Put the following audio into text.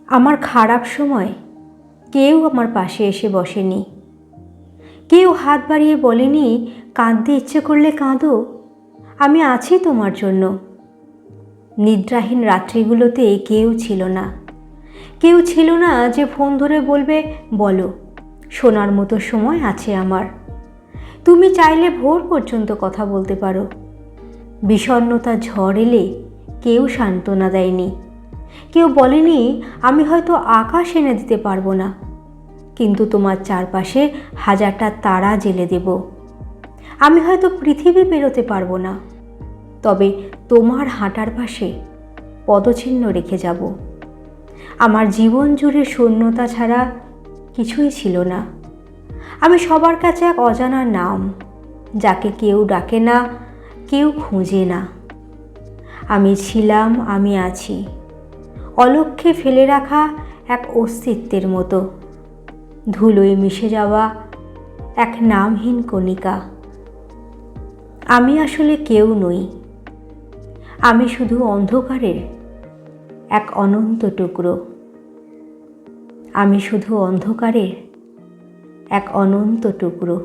আমার খারাপ সময় কেউ আমার পাশে এসে বসেনি, কেউ হাত বাড়িয়ে বলেনি কাঁদতে ইচ্ছে করলে কাঁদো, আমি আছি তোমার জন্য। নিদ্রাহীন রাত্রিগুলোতে কেউ ছিল না, কেউ ছিল না যে ফোন ধরে বলবে বলো, শোনার মতো সময় আছে আমার। তুমি চাইলে ভোর পর্যন্ত কথা বলতে পারো। বিষণ্ণতা ঝড় এলে কেউ সান্ত্বনা দেয়নি, কেউ বলেনি আমি হয়তো আকাশ এনে দিতে পারবো না, কিন্তু তোমার চারপাশে হাজারটা তারা জ্বেলে দেব। আমি হয়তো পৃথিবী পেরোতে পারবো না, তবে তোমার হাঁটার পাশে পদচিহ্ন রেখে যাব। আমার জীবন জুড়ে শূন্যতা ছাড়া কিছুই ছিল না। আমি সবার কাছে এক অজানার নাম, যাকে কেউ ডাকে না, কেউ খুঁজে না। আমি ছিলাম, আমি আছি, অলক্ষ্যে ফেলে রাখা এক অস্তিত্বের মতো, ধুলোয় মিশে যাওয়া এক নামহীন কণিকা। আমি আসলে কেউ নই, আমি শুধু অন্ধকারের এক অনন্ত টুকরো। আমি শুধু অন্ধকারের এক অনন্ত টুকরো।